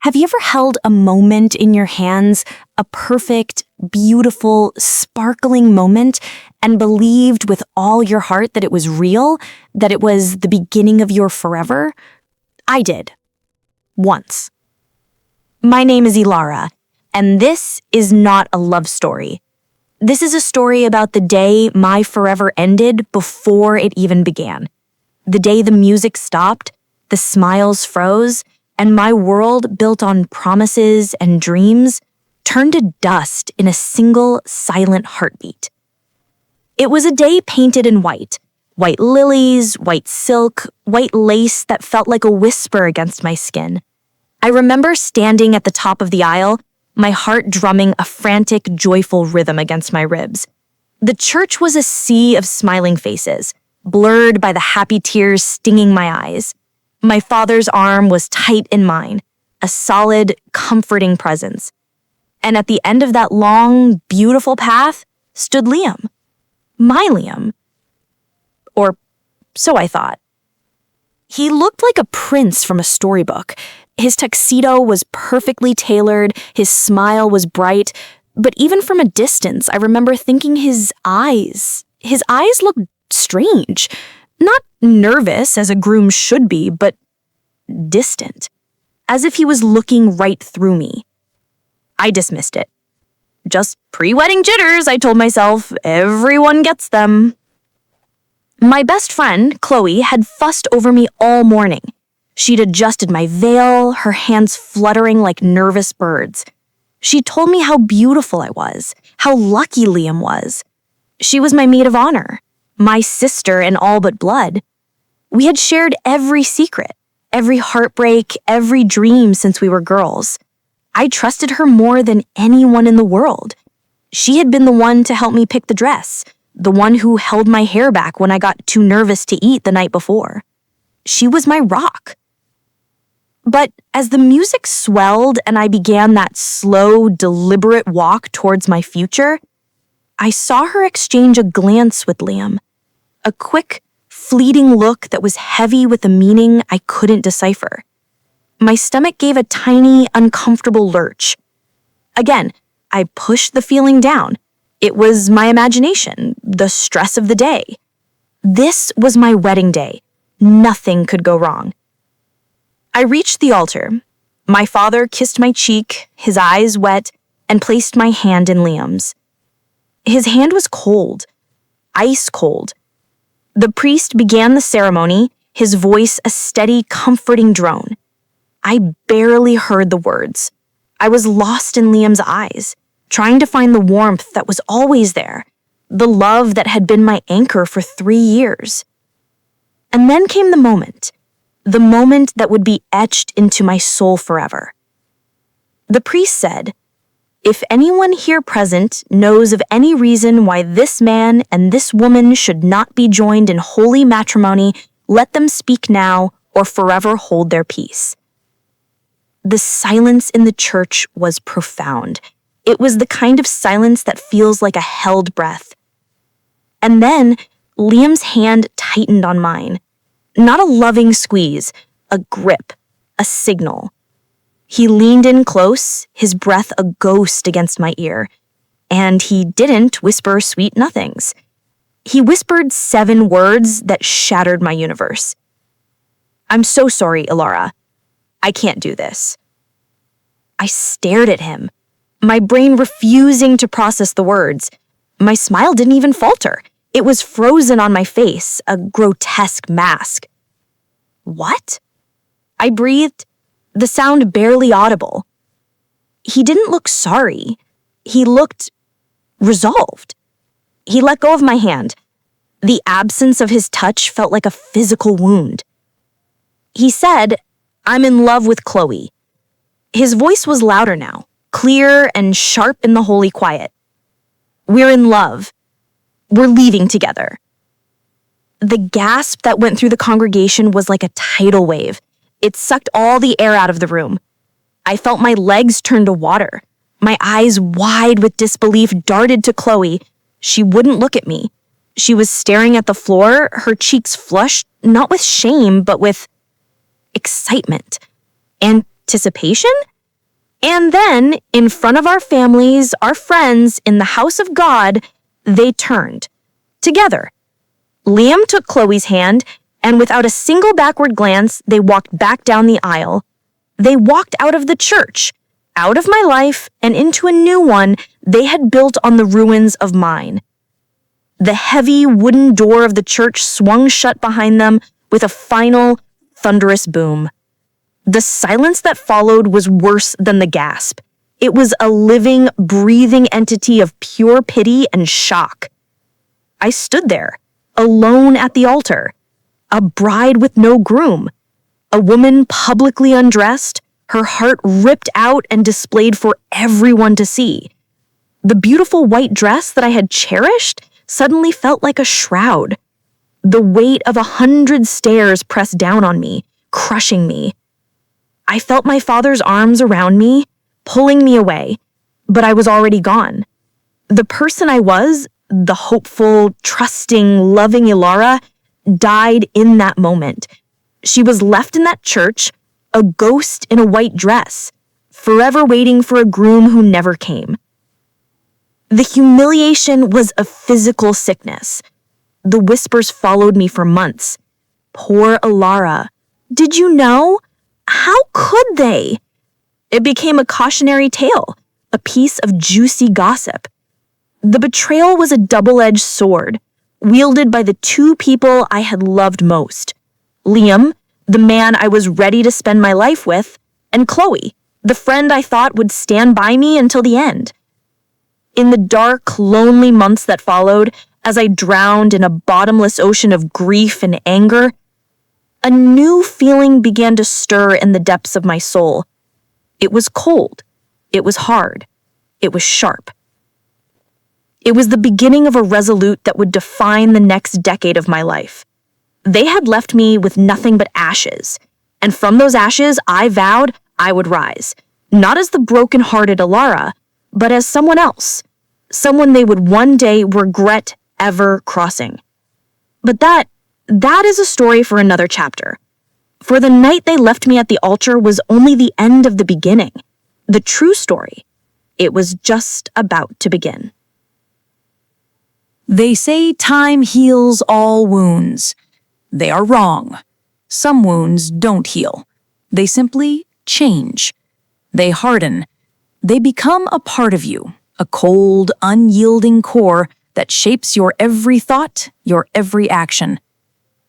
Have you ever held a moment in your hands, a perfect, beautiful, sparkling moment, and believed with all your heart that it was real, that it was the beginning of your forever? I did. Once. My name is Ilara, and this is not a love story. This is a story about the day my forever ended before it even began. The day the music stopped, the smiles froze, and my world built on promises and dreams turned to dust in a single silent heartbeat. It was a day painted in white lilies, white silk, white lace that felt like a whisper against my skin. I remember standing at the top of the aisle, my heart drumming a frantic, joyful rhythm against my ribs. The church was a sea of smiling faces, blurred by the happy tears stinging my eyes. My father's arm was tight in mine, a solid, comforting presence. And at the end of that long, beautiful path stood Liam. My Liam. Or so I thought. He looked like a prince from a storybook. His tuxedo was perfectly tailored, his smile was bright, but even from a distance, I remember thinking his eyes looked strange. Not nervous, as a groom should be, but distant, as if he was looking right through me. I dismissed it. Just pre-wedding jitters, I told myself. Everyone gets them. My best friend, Chloe, had fussed over me all morning. She'd adjusted my veil, her hands fluttering like nervous birds. She told me how beautiful I was, how lucky Liam was. She was my maid of honor, my sister in all but blood. We had shared every secret, every heartbreak, every dream since we were girls. I trusted her more than anyone in the world. She had been the one to help me pick the dress, the one who held my hair back when I got too nervous to eat the night before. She was my rock. But as the music swelled and I began that slow, deliberate walk towards my future, I saw her exchange a glance with Liam, a quick, fleeting look that was heavy with a meaning I couldn't decipher. My stomach gave a tiny, uncomfortable lurch. Again, I pushed the feeling down. It was my imagination, the stress of the day. This was my wedding day. Nothing could go wrong. I reached the altar. My father kissed my cheek, his eyes wet, and placed my hand in Liam's. His hand was cold, ice cold. The priest began the ceremony, his voice a steady, comforting drone. I barely heard the words. I was lost in Liam's eyes, trying to find the warmth that was always there, the love that had been my anchor for 3 years. And then came the moment that would be etched into my soul forever. The priest said, "If anyone here present knows of any reason why this man and this woman should not be joined in holy matrimony, let them speak now or forever hold their peace." The silence in the church was profound. It was the kind of silence that feels like a held breath. And then Liam's hand tightened on mine. Not a loving squeeze, a grip, a signal. He leaned in close, his breath a ghost against my ear. And he didn't whisper sweet nothings. He whispered 7 words that shattered my universe. "I'm so sorry, Ilara. I can't do this." I stared at him, my brain refusing to process the words. My smile didn't even falter. It was frozen on my face, a grotesque mask. "What?" I breathed, the sound barely audible. He didn't look sorry. He looked resolved. He let go of my hand. The absence of his touch felt like a physical wound. He said, "I'm in love with Chloe." His voice was louder now, clear and sharp in the holy quiet. "We're in love. We're leaving together." The gasp that went through the congregation was like a tidal wave. It sucked all the air out of the room. I felt my legs turn to water. My eyes, wide with disbelief, darted to Chloe. She wouldn't look at me. She was staring at the floor, her cheeks flushed, not with shame, but with excitement. Anticipation? And then, in front of our families, our friends, in the house of God, they turned. Together. Liam took Chloe's hand, and without a single backward glance, they walked back down the aisle. They walked out of the church, out of my life, and into a new one they had built on the ruins of mine. The heavy wooden door of the church swung shut behind them with a final, thunderous boom. The silence that followed was worse than the gasp. It was a living, breathing entity of pure pity and shock. I stood there, alone at the altar, a bride with no groom, a woman publicly undressed, her heart ripped out and displayed for everyone to see. The beautiful white dress that I had cherished suddenly felt like a shroud. The weight of 100 stares pressed down on me, crushing me. I felt my father's arms around me, pulling me away, but I was already gone. The person I was, the hopeful, trusting, loving Ilara, died in that moment. She was left in that church, a ghost in a white dress, forever waiting for a groom who never came. The humiliation was a physical sickness. The whispers followed me for months. Poor Ilara. Did you know? How could they? It became a cautionary tale, a piece of juicy gossip. The betrayal was a double-edged sword, wielded by the two people I had loved most. Liam, the man I was ready to spend my life with, and Chloe, the friend I thought would stand by me until the end. In the dark, lonely months that followed, as I drowned in a bottomless ocean of grief and anger, a new feeling began to stir in the depths of my soul. It was cold. It was hard. It was sharp. It was the beginning of a resolute that would define the next decade of my life. They had left me with nothing but ashes, and from those ashes I vowed I would rise, not as the broken-hearted Ilara, but as someone else, someone they would one day regret ever crossing. But that is a story for another chapter. For the night they left me at the altar was only the end of the beginning. The true story. It was just about to begin. They say time heals all wounds. They are wrong. Some wounds don't heal. They simply change. They harden. They become a part of you, a cold, unyielding core that shapes your every thought, your every action.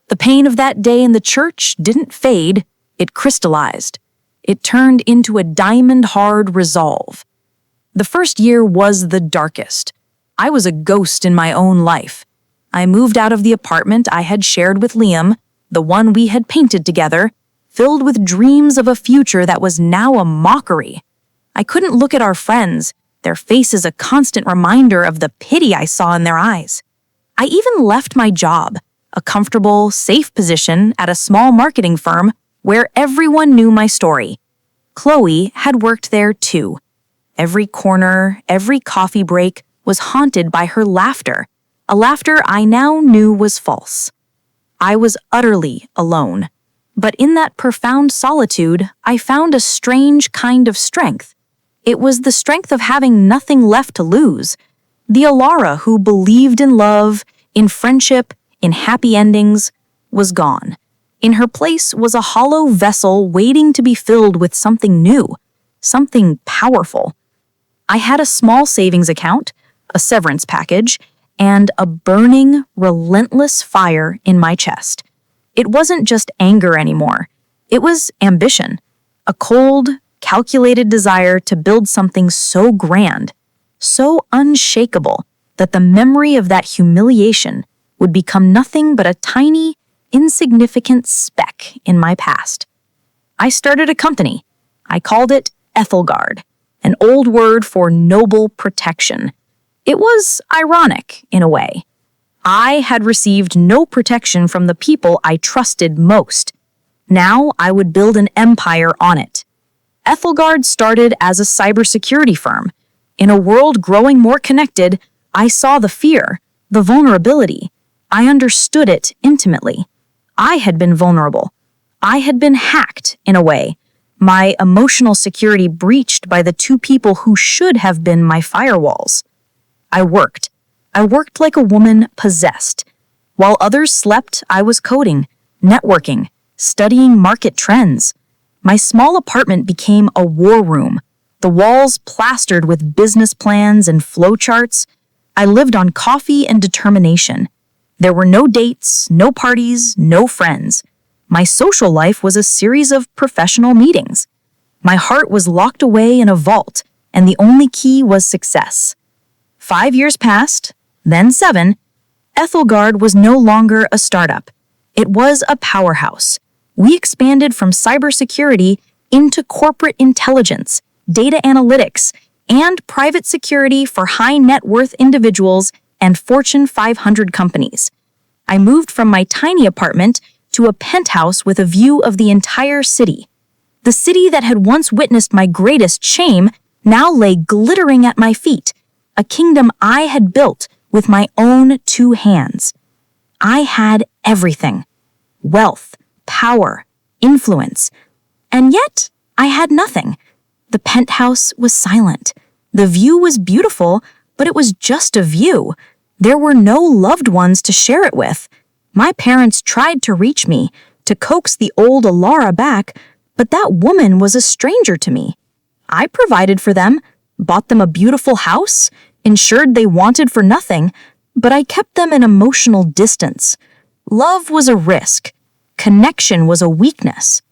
The pain of that day in the church didn't fade, it crystallized. It turned into a diamond-hard resolve. The first year was the darkest. I was a ghost in my own life. I moved out of the apartment I had shared with Liam, the one we had painted together, filled with dreams of a future that was now a mockery. I couldn't look at our friends, their faces a constant reminder of the pity I saw in their eyes. I even left my job, a comfortable, safe position at a small marketing firm where everyone knew my story. Chloe had worked there too. Every corner, every coffee break was haunted by her laughter, a laughter I now knew was false. I was utterly alone, but in that profound solitude, I found a strange kind of strength. It was the strength of having nothing left to lose. The Ilara who believed in love, in friendship, in happy endings, was gone. In her place was a hollow vessel waiting to be filled with something new, something powerful. I had a small savings account, a severance package, and a burning, relentless fire in my chest. It wasn't just anger anymore. It was ambition, a cold, calculated desire to build something so grand, so unshakable, that the memory of that humiliation would become nothing but a tiny, insignificant speck in my past. I started a company. I called it Ethelgard, an old word for noble protection. It was ironic, in a way. I had received no protection from the people I trusted most. Now I would build an empire on it. Ethelgard started as a cybersecurity firm. In a world growing more connected, I saw the fear, the vulnerability. I understood it intimately. I had been vulnerable. I had been hacked, in a way. my emotional security breached by the two people who should have been my firewalls. I worked. I worked like a woman possessed. While others slept, I was coding, networking, studying market trends. My small apartment became a war room, the walls plastered with business plans and flowcharts. I lived on coffee and determination. There were no dates, no parties, no friends. My social life was a series of professional meetings. My heart was locked away in a vault, and the only key was success. 5 years passed, then 7. Ethelgard was no longer a startup. It was a powerhouse. We expanded from cybersecurity into corporate intelligence, data analytics, and private security for high net worth individuals and Fortune 500 companies. I moved from my tiny apartment to a penthouse with a view of the entire city. The city that had once witnessed my greatest shame now lay glittering at my feet, a kingdom I had built with my own 2 hands. I had everything: wealth, power, influence. And yet, I had nothing. The penthouse was silent. The view was beautiful, but it was just a view. There were no loved ones to share it with. My parents tried to reach me, to coax the old Alara back, but that woman was a stranger to me. I provided for them, bought them a beautiful house, ensured they wanted for nothing, but I kept them an emotional distance. Love was a risk. Connection was a weakness.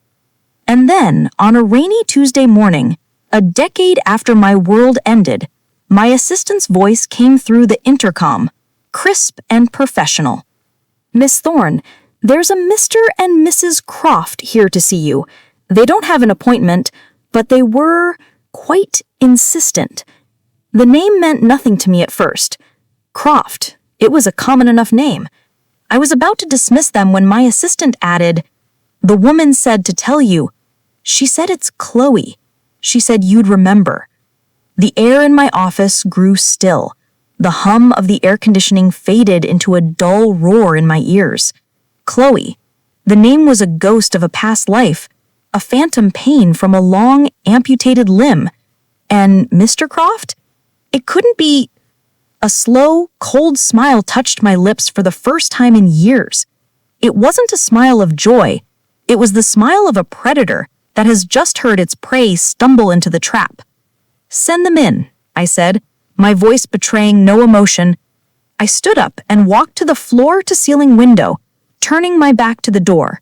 And then, on a rainy Tuesday morning, a decade after my world ended, my assistant's voice came through the intercom, crisp and professional. "Miss Thorne, there's a Mr. and Mrs. Croft here to see you. They don't have an appointment, but they were quite insistent." The name meant nothing to me at first. Croft, it was a common enough name. I was about to dismiss them when my assistant added, "The woman said to tell you. She said it's Chloe. She said you'd remember." The air in my office grew still. The hum of the air conditioning faded into a dull roar in my ears. Chloe. The name was a ghost of a past life, a phantom pain from a long, amputated limb. And Mr. Croft? It couldn't be. A slow, cold smile touched my lips for the first time in years. It wasn't a smile of joy. It was the smile of a predator that has just heard its prey stumble into the trap. "Send them in," I said, my voice betraying no emotion. I stood up and walked to the floor-to-ceiling window, turning my back to the door.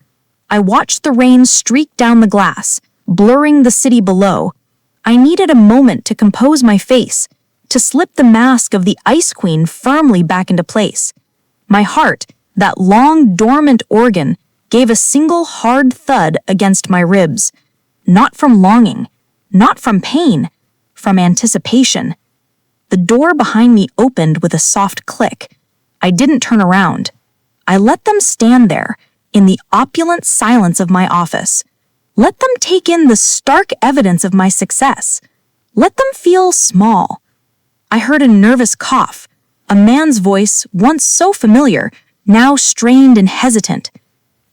I watched the rain streak down the glass, blurring the city below. I needed a moment to compose my face, to slip the mask of the Ice Queen firmly back into place. My heart, that long dormant organ, gave a single hard thud against my ribs. Not from longing, not from pain, from anticipation. The door behind me opened with a soft click. I didn't turn around. I let them stand there, in the opulent silence of my office. Let them take in the stark evidence of my success. Let them feel small. I heard a nervous cough, a man's voice once so familiar, now strained and hesitant.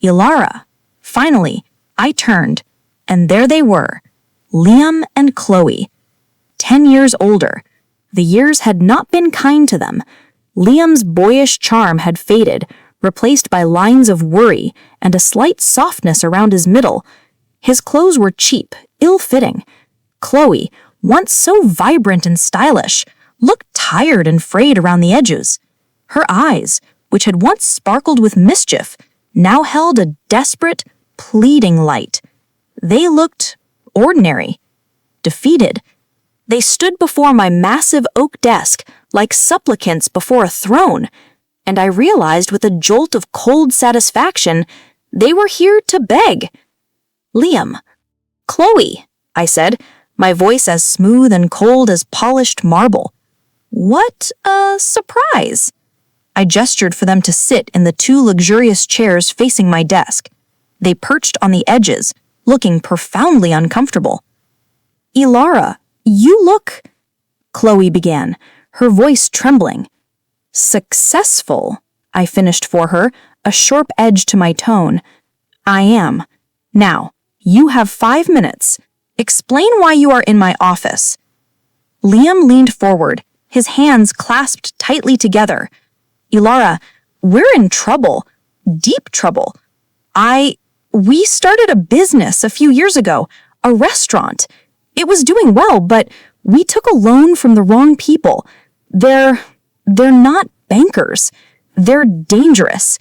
"Ilara." Finally, I turned, and there they were, Liam and Chloe. 10 years older. The years had not been kind to them. Liam's boyish charm had faded, replaced by lines of worry and a slight softness around his middle. His clothes were cheap, ill-fitting. Chloe, once so vibrant and stylish, looked tired and frayed around the edges. Her eyes, which had once sparkled with mischief, now held a desperate, pleading light. They looked ordinary, defeated. They stood before my massive oak desk like supplicants before a throne, and I realized with a jolt of cold satisfaction they were here to beg. "Liam." "Chloe," I said, my voice as smooth and cold as polished marble. "What a surprise." I gestured for them to sit in the 2 luxurious chairs facing my desk. They perched on the edges, looking profoundly uncomfortable. "Ilara, you look," Chloe began, her voice trembling. "Successful," I finished for her, a sharp edge to my tone. "I am. Now, you have 5 minutes. Explain why you are in my office." Liam leaned forward, his hands clasped tightly together. "Ilara, we're in trouble. Deep trouble. We started a business a few years ago, a restaurant. It was doing well, but we took a loan from the wrong people. They're not bankers. They're dangerous.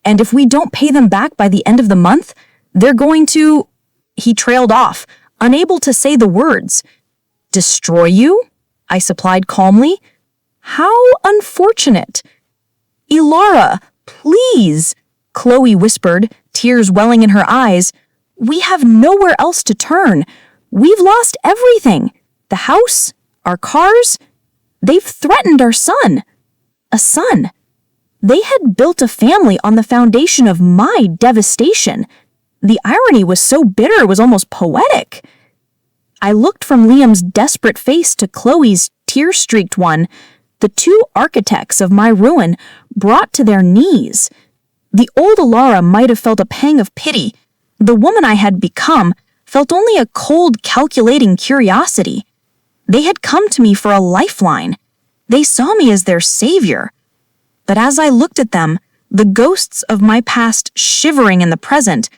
And if we don't pay them back by the end of the month, they're going to—" He trailed off, unable to say the words. "Destroy you?" I supplied calmly. "How unfortunate." "Ilara, please," Chloe whispered, tears welling in her eyes. "We have nowhere else to turn. We've lost everything. The house, our cars. They've threatened our son. A son. They had built a family on the foundation of my devastation. The irony was so bitter it was almost poetic." I looked from Liam's desperate face to Chloe's tear-streaked one, the two architects of my ruin brought to their knees. The old Ilara might have felt a pang of pity. The woman I had become felt only a cold, calculating curiosity. They had come to me for a lifeline. They saw me as their savior. But as I looked at them, the ghosts of my past shivering in the present,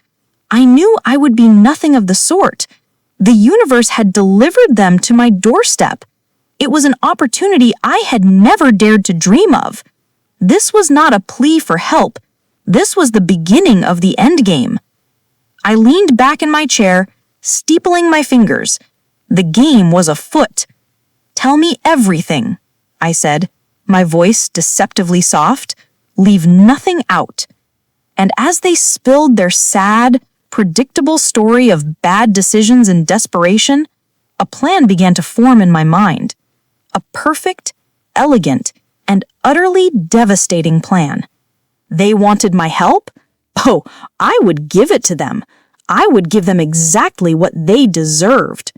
I knew I would be nothing of the sort. The universe had delivered them to my doorstep. It was an opportunity I had never dared to dream of. This was not a plea for help. This was the beginning of the endgame. I leaned back in my chair, steepling my fingers. The game was afoot. "Tell me everything," I said, my voice deceptively soft. "Leave nothing out." And as they spilled their sad, predictable story of bad decisions and desperation, a plan began to form in my mind. A perfect, elegant, and utterly devastating plan. They wanted my help? Oh, I would give it to them. I would give them exactly what they deserved.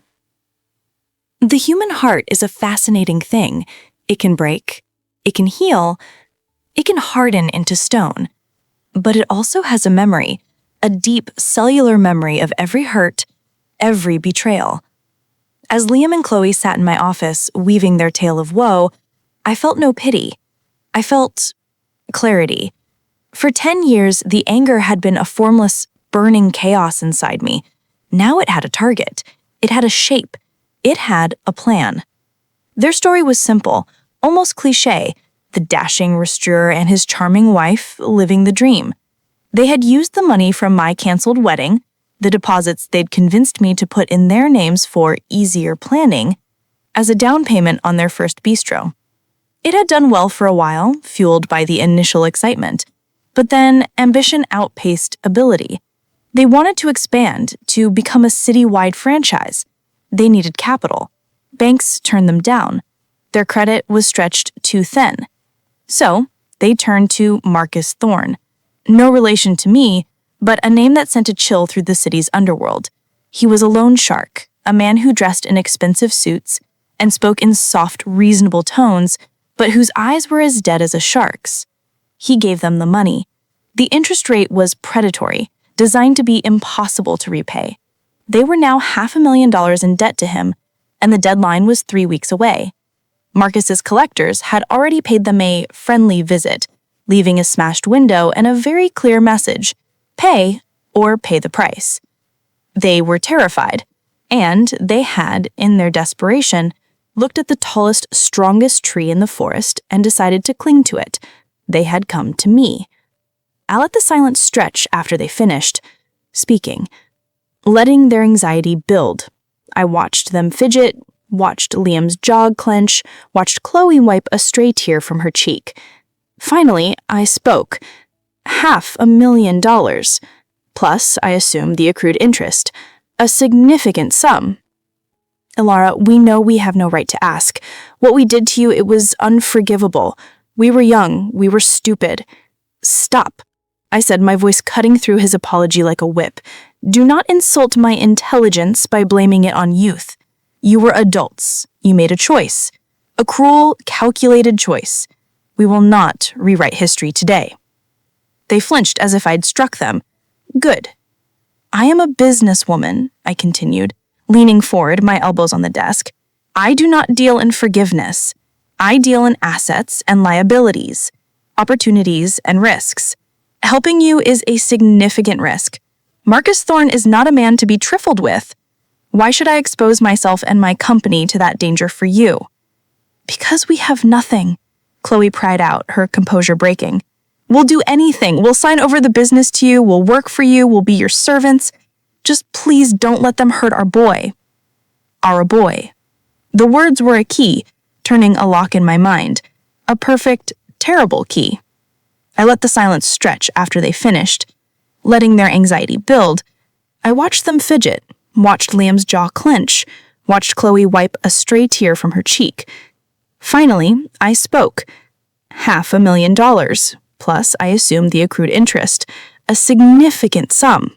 The human heart is a fascinating thing. It can break, it can heal, it can harden into stone. But it also has a memory, a deep cellular memory of every hurt, every betrayal. As Liam and Chloe sat in my office, weaving their tale of woe, I felt no pity. I felt clarity. For 10 years, the anger had been a formless, burning chaos inside me. Now it had a target. It had a shape. It had a plan. Their story was simple, almost cliché, the dashing Restuer and his charming wife living the dream. They had used the money from my canceled wedding, the deposits they'd convinced me to put in their names for easier planning, as a down payment on their first bistro. It had done well for a while, fueled by the initial excitement. But then ambition outpaced ability. They wanted to expand, to become a city-wide franchise. They needed capital. Banks turned them down. Their credit was stretched too thin. So, they turned to Marcus Thorne. No relation to me, but a name that sent a chill through the city's underworld. He was a loan shark, a man who dressed in expensive suits and spoke in soft, reasonable tones, but whose eyes were as dead as a shark's. He gave them the money. The interest rate was predatory, designed to be impossible to repay. They were now $500,000 in debt to him, and the deadline was 3 weeks away. Marcus's collectors had already paid them a friendly visit, leaving a smashed window and a very clear message: pay or pay the price. They were terrified, and they had, in their desperation, looked at the tallest, strongest tree in the forest and decided to cling to it. They had come to me. I let the silence stretch after they finished speaking, letting their anxiety build. I watched them fidget, watched Liam's jaw clench, watched Chloe wipe a stray tear from her cheek. Finally, I spoke. $500,000. Plus, I assume, the accrued interest. A significant sum. Ilara, we know we have no right to ask. What we did to you, it was unforgivable. We were young. We were stupid. Stop, I said, my voice cutting through his apology like a whip. Do not insult my intelligence by blaming it on youth. You were adults. You made a choice. A cruel, calculated choice. We will not rewrite history today. They flinched as if I'd struck them. Good. I am a businesswoman, I continued. leaning forward, my elbows on the desk. I do not deal in forgiveness. I deal in assets and liabilities, opportunities and risks. Helping you is a significant risk. Marcus Thorne is not a man to be trifled with. Why should I expose myself and my company to that danger for you? Because we have nothing, Chloe cried out, her composure breaking. We'll do anything. We'll sign over the business to you. We'll work for you. We'll be your servants. Just please don't let them hurt our boy. Our boy. The words were a key, turning a lock in my mind. A perfect, terrible key. I let the silence stretch after they finished. Letting their anxiety build, I watched them fidget, watched Liam's jaw clench, watched Chloe wipe a stray tear from her cheek. Finally, I spoke. $500,000, plus I assumed the accrued interest, a significant sum.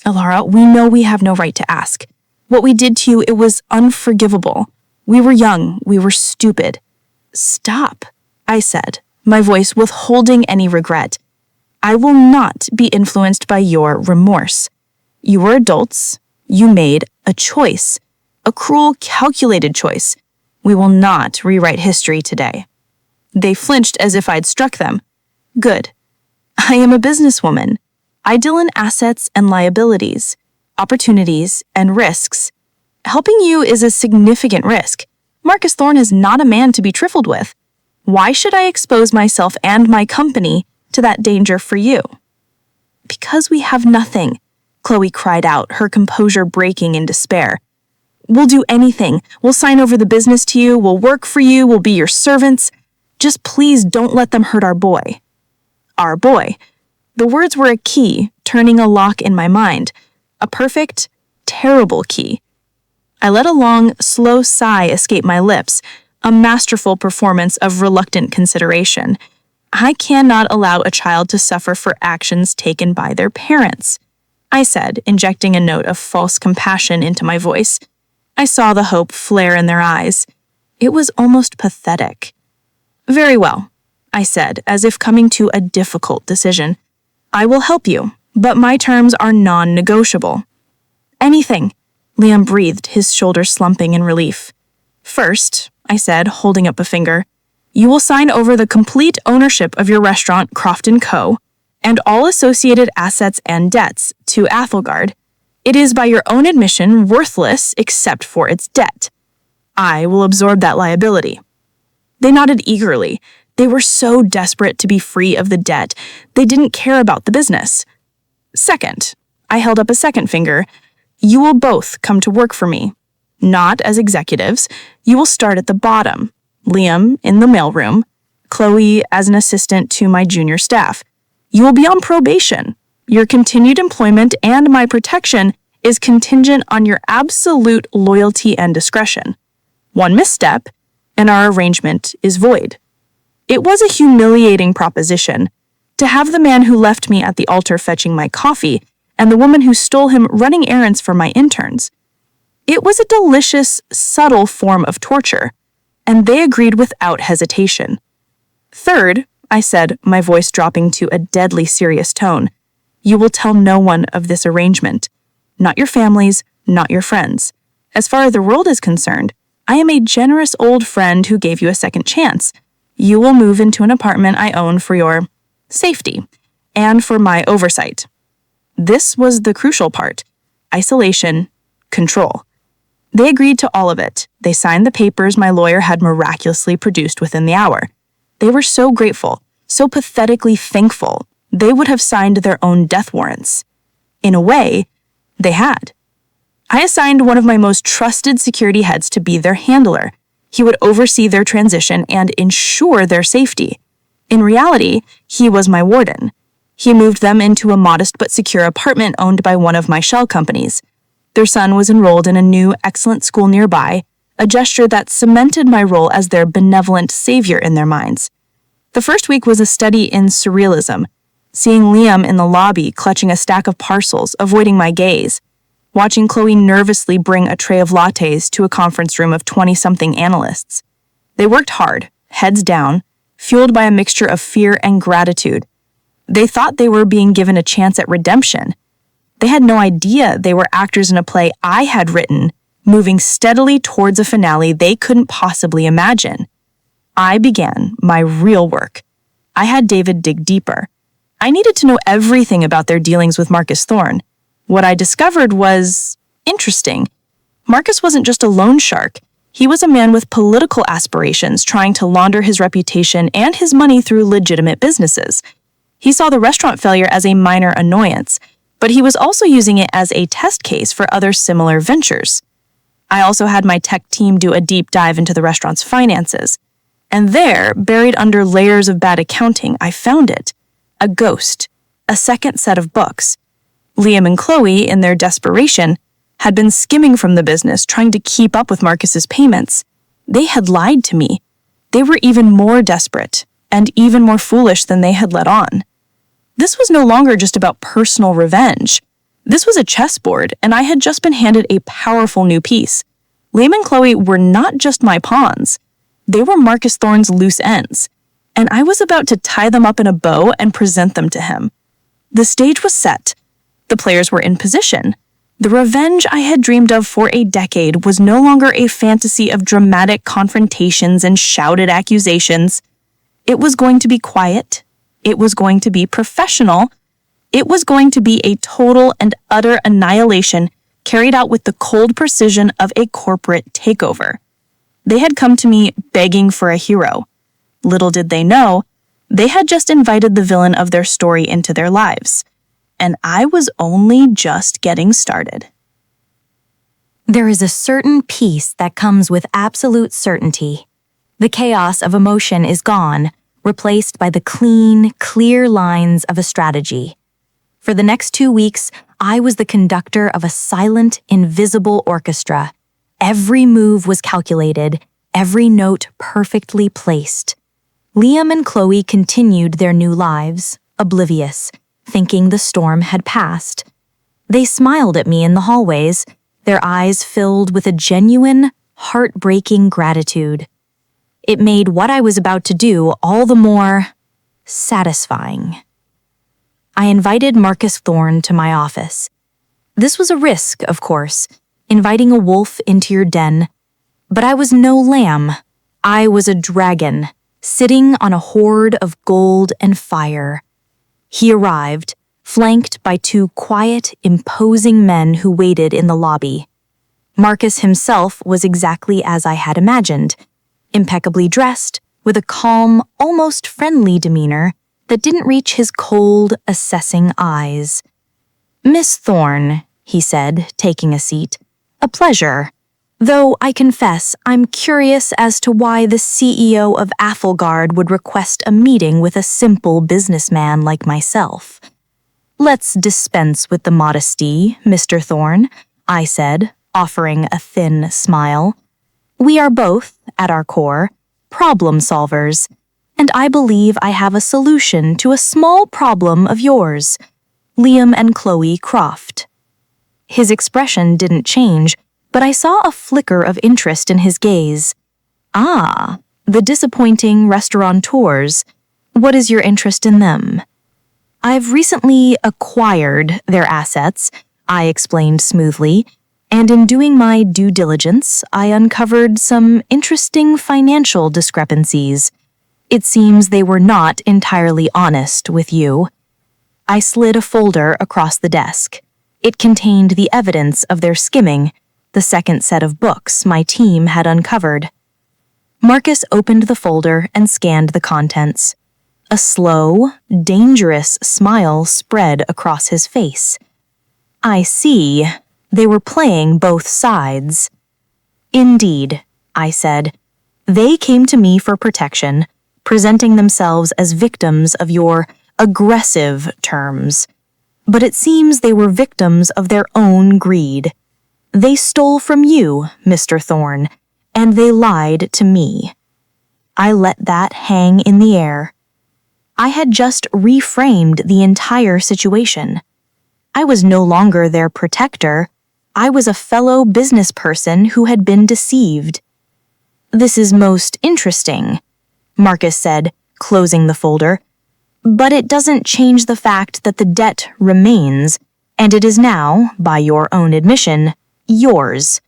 Alara, we know we have no right to ask. What we did to you, it was unforgivable. We were young, we were stupid. Stop, I said, my voice withholding any regret. I will not be influenced by your remorse. You were adults. You made a choice. A cruel, calculated choice. We will not rewrite history today. They flinched as if I'd struck them. Good. I am a businesswoman. I deal in assets and liabilities, opportunities and risks. Helping you is a significant risk. Marcus Thorne is not a man to be trifled with. Why should I expose myself and my company to that danger for you? Because we have nothing, Chloe cried out, her composure breaking in despair. We'll do anything. We'll sign over the business to you. We'll work for you. We'll be your servants. Just please don't let them hurt our boy. Our boy. The words were a key, turning a lock in my mind. A perfect, terrible key. I let a long, slow sigh escape my lips, a masterful performance of reluctant consideration. I cannot allow a child to suffer for actions taken by their parents, I said, injecting a note of false compassion into my voice. I saw the hope flare in their eyes. It was almost pathetic. Very well, I said, as if coming to a difficult decision. I will help you, but my terms are non-negotiable. Anything, Liam breathed, his shoulders slumping in relief. First, I said, holding up a finger, you will sign over the complete ownership of your restaurant, Croft & Co., and all associated assets and debts to Athelgard. It is, by your own admission, worthless except for its debt. I will absorb that liability. They nodded eagerly. They were so desperate to be free of the debt, they didn't care about the business. Second, I held up a second finger. You will both come to work for me. Not as executives. You will start at the bottom. Liam in the mailroom. Chloe as an assistant to my junior staff. You will be on probation. Your continued employment and my protection is contingent on your absolute loyalty and discretion. One misstep, and our arrangement is void. It was a humiliating proposition. To have the man who left me at the altar fetching my coffee and the woman who stole him running errands for my interns. It was a delicious, subtle form of torture, and they agreed without hesitation. Third, I said, my voice dropping to a deadly serious tone, you will tell no one of this arrangement. Not your families, not your friends. As far as the world is concerned, I am a generous old friend who gave you a second chance. You will move into an apartment I own for your safety and for my oversight. This was the crucial part. Isolation, control. They agreed to all of it. They signed the papers my lawyer had miraculously produced within the hour. They were so grateful, so pathetically thankful, they would have signed their own death warrants. In a way, they had. I assigned one of my most trusted security heads to be their handler. He would oversee their transition and ensure their safety. In reality, he was my warden. He moved them into a modest but secure apartment owned by one of my shell companies. Their son was enrolled in a new, excellent school nearby, a gesture that cemented my role as their benevolent savior in their minds. The first week was a study in surrealism, seeing Liam in the lobby clutching a stack of parcels, avoiding my gaze, watching Chloe nervously bring a tray of lattes to a conference room of 20-something analysts. They worked hard, heads down, fueled by a mixture of fear and gratitude. They thought they were being given a chance at redemption. They had no idea they were actors in a play I had written, moving steadily towards a finale they couldn't possibly imagine. I began my real work. I had David dig deeper. I needed to know everything about their dealings with Marcus Thorne. What I discovered was interesting. Marcus wasn't just a loan shark. He was a man with political aspirations trying to launder his reputation and his money through legitimate businesses. He saw the restaurant failure as a minor annoyance, but he was also using it as a test case for other similar ventures. I also had my tech team do a deep dive into the restaurant's finances. And there, buried under layers of bad accounting, I found it. A ghost. A second set of books. Liam and Chloe, in their desperation, had been skimming from the business, trying to keep up with Marcus's payments. They had lied to me. They were even more desperate, and even more foolish than they had let on. This was no longer just about personal revenge. This was a chessboard, and I had just been handed a powerful new piece. Liam and Chloe were not just my pawns. They were Marcus Thorne's loose ends, and I was about to tie them up in a bow and present them to him. The stage was set. The players were in position. The revenge I had dreamed of for a decade was no longer a fantasy of dramatic confrontations and shouted accusations. It was going to be quiet. It was going to be professional. It was going to be a total and utter annihilation carried out with the cold precision of a corporate takeover. They had come to me begging for a hero. Little did they know, they had just invited the villain of their story into their lives. And I was only just getting started. There is a certain peace that comes with absolute certainty. The chaos of emotion is gone, replaced by the clean, clear lines of a strategy. For the next 2 weeks, I was the conductor of a silent, invisible orchestra. Every move was calculated, every note perfectly placed. Liam and Chloe continued their new lives, oblivious, thinking the storm had passed. They smiled at me in the hallways, their eyes filled with a genuine, heartbreaking gratitude. It made what I was about to do all the more satisfying. I invited Marcus Thorne to my office. This was a risk, of course, inviting a wolf into your den. But I was no lamb. I was a dragon, sitting on a hoard of gold and fire. He arrived, flanked by 2 quiet, imposing men who waited in the lobby. Marcus himself was exactly as I had imagined, impeccably dressed, with a calm, almost friendly demeanor that didn't reach his cold, assessing eyes. "Miss Thorne," he said, taking a seat, "a pleasure. Though I confess I'm curious as to why the CEO of Athelgard would request a meeting with a simple businessman like myself." "Let's dispense with the modesty, Mr. Thorne," I said, offering a thin smile. "We are both, at our core, problem solvers, and I believe I have a solution to a small problem of yours. Liam and Chloe Croft." His expression didn't change, but I saw a flicker of interest in his gaze. "Ah, the disappointing restaurateurs. What is your interest in them?" "I've recently acquired their assets," I explained smoothly, "and in doing my due diligence, I uncovered some interesting financial discrepancies. It seems they were not entirely honest with you." I slid a folder across the desk. It contained the evidence of their skimming, the second set of books my team had uncovered. Marcus opened the folder and scanned the contents. A slow, dangerous smile spread across his face. "I see. They were playing both sides." "Indeed," I said. "They came to me for protection, presenting themselves as victims of your aggressive terms. But it seems they were victims of their own greed. They stole from you, Mr. Thorne, and they lied to me." I let that hang in the air. I had just reframed the entire situation. I was no longer their protector. I was a fellow business person who had been deceived. "This is most interesting," Marcus said, closing the folder. "But it doesn't change the fact that the debt remains, and it is now, by your own admission, yours."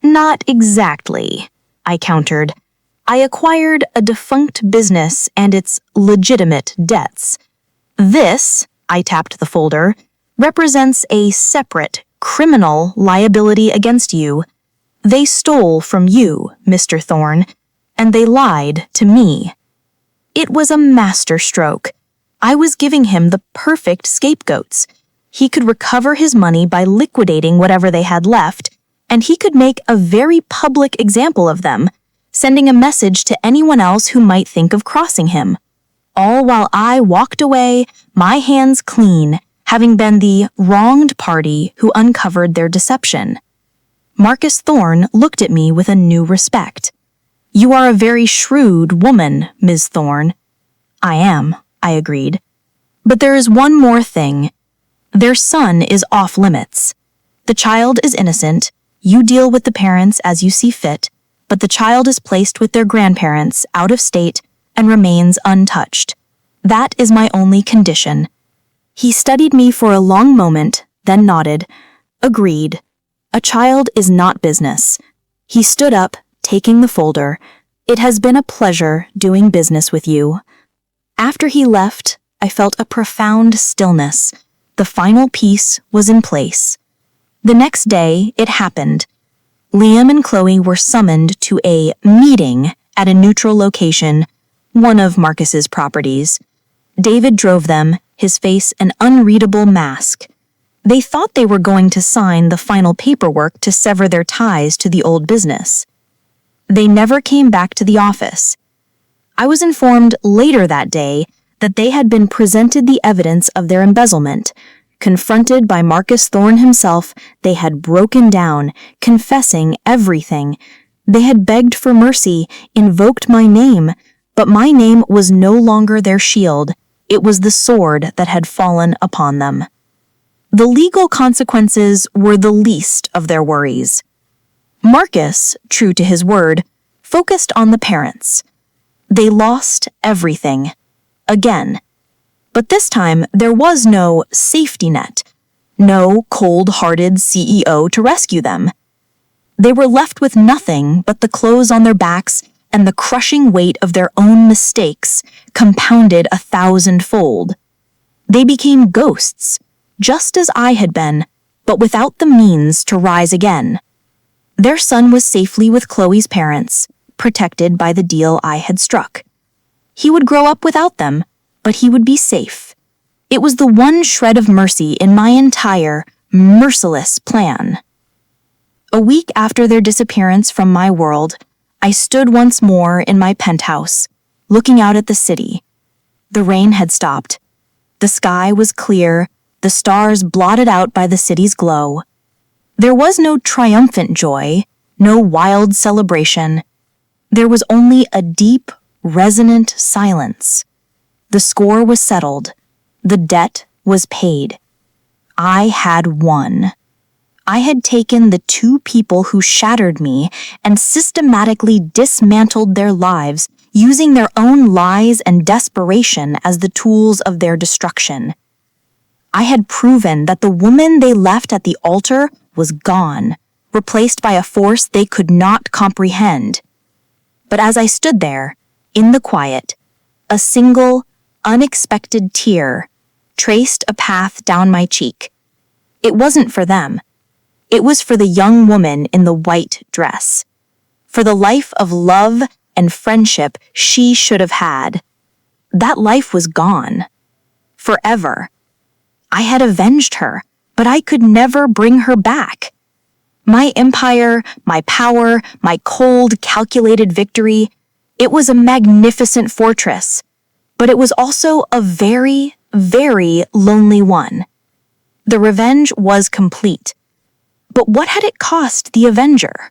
"Not exactly," I countered. "I acquired a defunct business and its legitimate debts. This," I tapped the folder, "represents a separate criminal liability against you. They stole from you, Mr. Thorne, and they lied to me." It was a masterstroke. I was giving him the perfect scapegoats. He could recover his money by liquidating whatever they had left, and he could make a very public example of them, sending a message to anyone else who might think of crossing him. All while I walked away, my hands clean, having been the wronged party who uncovered their deception. Marcus Thorne looked at me with a new respect. "You are a very shrewd woman, Ms. Thorne." "I am," I agreed. "But there is one more thing. Their son is off limits. The child is innocent. You deal with the parents as you see fit, but the child is placed with their grandparents out of state and remains untouched. That is my only condition." He studied me for a long moment, then nodded. "Agreed. A child is not business." He stood up, taking the folder. "It has been a pleasure doing business with you." After he left, I felt a profound stillness. The final piece was in place. The next day, it happened. Liam and Chloe were summoned to a meeting at a neutral location, one of Marcus's properties. David drove them, his face an unreadable mask. They thought they were going to sign the final paperwork to sever their ties to the old business. They never came back to the office. I was informed later that day that they had been presented the evidence of their embezzlement. Confronted by Marcus Thorne himself, they had broken down, confessing everything. They had begged for mercy, invoked my name, but my name was no longer their shield. It was the sword that had fallen upon them. The legal consequences were the least of their worries. Marcus, true to his word, focused on the parents. They lost everything. Again. But this time, there was no safety net, no cold-hearted CEO to rescue them. They were left with nothing but the clothes on their backs and the crushing weight of their own mistakes, compounded 1,000-fold. They became ghosts, just as I had been, but without the means to rise again. Their son was safely with Chloe's parents, protected by the deal I had struck. He would grow up without them, but he would be safe. It was the one shred of mercy in my entire, merciless plan. A week after their disappearance from my world, I stood once more in my penthouse, looking out at the city. The rain had stopped. The sky was clear, the stars blotted out by the city's glow. There was no triumphant joy, no wild celebration. There was only a deep, resonant silence. The score was settled. The debt was paid. I had won. I had taken the two people who shattered me and systematically dismantled their lives, using their own lies and desperation as the tools of their destruction. I had proven that the woman they left at the altar was gone, replaced by a force they could not comprehend. But as I stood there, in the quiet, a single, unexpected tear traced a path down my cheek. It wasn't for them. It was for the young woman in the white dress, for the life of love and friendship she should have had. That life was gone. Forever. I had avenged her, but I could never bring her back. My empire, my power, my cold, calculated victory, it was a magnificent fortress, but it was also a very, very lonely one. The revenge was complete. But what had it cost the Avenger?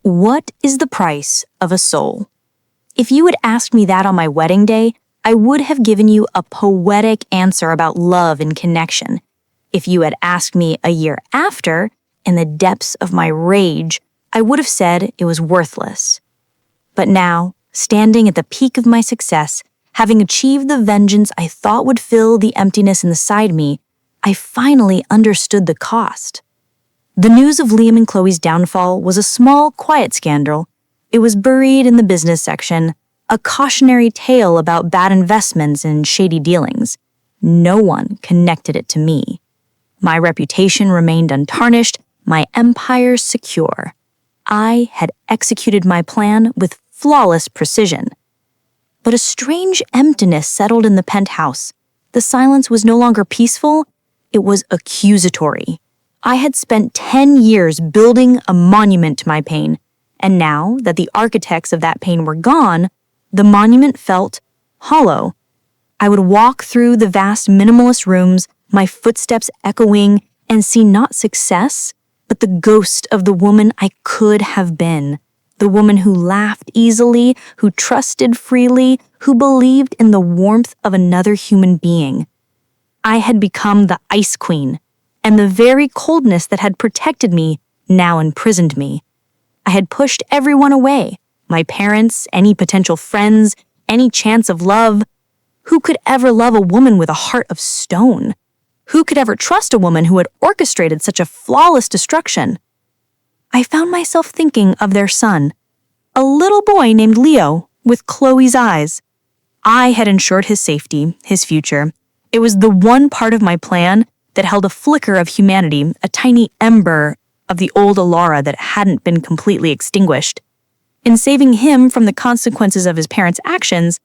What is the price of a soul? If you had asked me that on my wedding day, I would have given you a poetic answer about love and connection. If you had asked me a year after, in the depths of my rage, I would have said it was worthless. But now, standing at the peak of my success, having achieved the vengeance I thought would fill the emptiness inside me, I finally understood the cost. The news of Liam and Chloe's downfall was a small, quiet scandal. It was buried in the business section, a cautionary tale about bad investments and shady dealings. No one connected it to me. My reputation remained untarnished, my empire secure. I had executed my plan with flawless precision. But a strange emptiness settled in the penthouse. The silence was no longer peaceful, it was accusatory. I had spent 10 years building a monument to my pain, and now that the architects of that pain were gone, the monument felt hollow. I would walk through the vast minimalist rooms, my footsteps echoing, and see not success, but the ghost of the woman I could have been. The woman who laughed easily, who trusted freely, who believed in the warmth of another human being. I had become the Ice Queen, and the very coldness that had protected me now imprisoned me. I had pushed everyone away, my parents, any potential friends, any chance of love. Who could ever love a woman with a heart of stone? Who could ever trust a woman who had orchestrated such a flawless destruction? I found myself thinking of their son, a little boy named Leo with Chloe's eyes. I had ensured his safety, his future. It was the one part of my plan that held a flicker of humanity, a tiny ember of the old Alara that hadn't been completely extinguished. In saving him from the consequences of his parents' actions,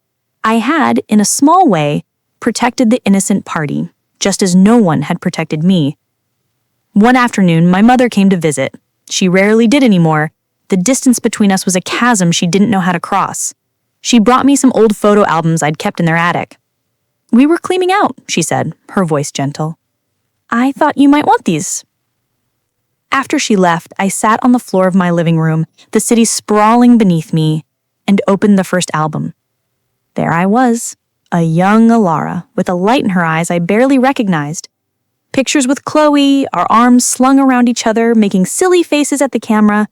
I had, in a small way, protected the innocent party, just as no one had protected me. One afternoon, my mother came to visit. She rarely did anymore. The distance between us was a chasm she didn't know how to cross. She brought me some old photo albums I'd kept in their attic. "We were cleaning out," she said, her voice gentle. "I thought you might want these." After she left, I sat on the floor of my living room, the city sprawling beneath me, and opened the first album. There I was, a young Alara, with a light in her eyes I barely recognized. Pictures with Chloe, our arms slung around each other, making silly faces at the camera.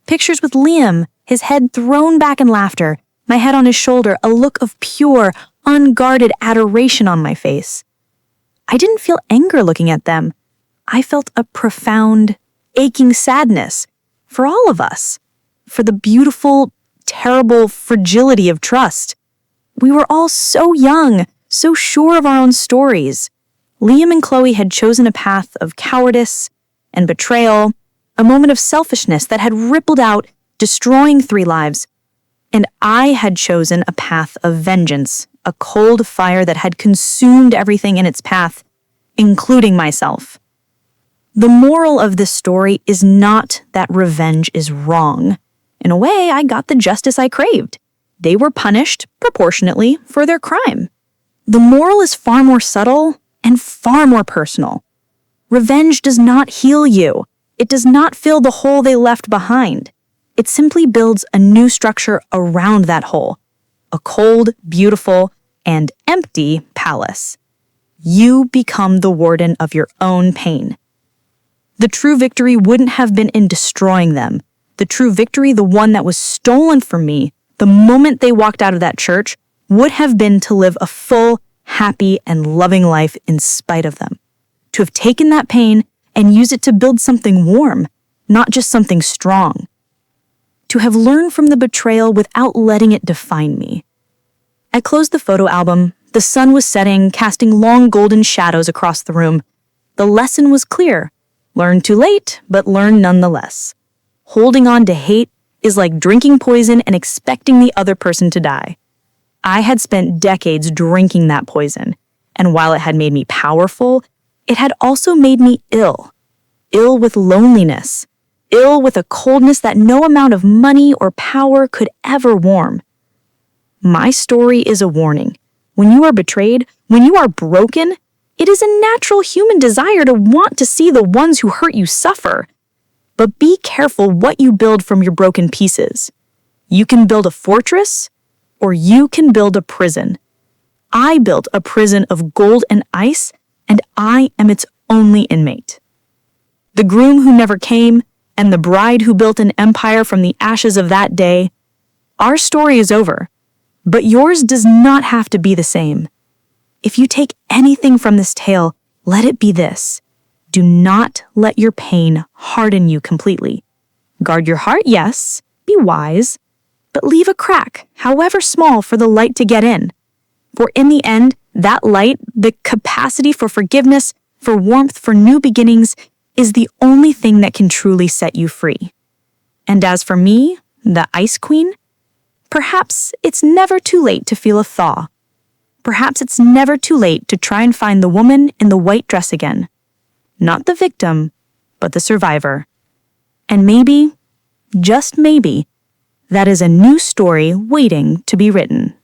Pictures with Liam, his head thrown back in laughter, my head on his shoulder, a look of pure, unguarded adoration on my face. I didn't feel anger looking at them. I felt a profound, aching sadness for all of us, for the beautiful, terrible fragility of trust. We were all so young, so sure of our own stories. Liam and Chloe had chosen a path of cowardice and betrayal, a moment of selfishness that had rippled out, destroying 3 lives. And I had chosen a path of vengeance, a cold fire that had consumed everything in its path, including myself. The moral of this story is not that revenge is wrong. In a way, I got the justice I craved. They were punished, proportionately, for their crime. The moral is far more subtle and far more personal. Revenge does not heal you. It does not fill the hole they left behind. It simply builds a new structure around that hole, a cold, beautiful, and empty palace. You become the warden of your own pain. The true victory wouldn't have been in destroying them. The true victory, the one that was stolen from me the moment they walked out of that church, would have been to live a full, happy, and loving life in spite of them. To have taken that pain and used it to build something warm, not just something strong. To have learned from the betrayal without letting it define me. I closed the photo album. The sun was setting, casting long golden shadows across the room. The lesson was clear. Learn too late, but learn nonetheless. Holding on to hate is like drinking poison and expecting the other person to die. I had spent decades drinking that poison, and while it had made me powerful, it had also made me ill. Ill with loneliness. Ill with a coldness that no amount of money or power could ever warm. My story is a warning. When you are betrayed, when you are broken, it is a natural human desire to want to see the ones who hurt you suffer. But be careful what you build from your broken pieces. You can build a fortress, or you can build a prison. I built a prison of gold and ice, and I am its only inmate. The groom who never came, and the bride who built an empire from the ashes of that day. Our story is over, but yours does not have to be the same. If you take anything from this tale, let it be this. Do not let your pain harden you completely. Guard your heart, yes, be wise, but leave a crack, however small, for the light to get in. For in the end, that light, the capacity for forgiveness, for warmth, for new beginnings, is the only thing that can truly set you free. And as for me, the Ice Queen, perhaps it's never too late to feel a thaw. Perhaps it's never too late to try and find the woman in the white dress again. Not the victim, but the survivor. And maybe, just maybe, that is a new story waiting to be written.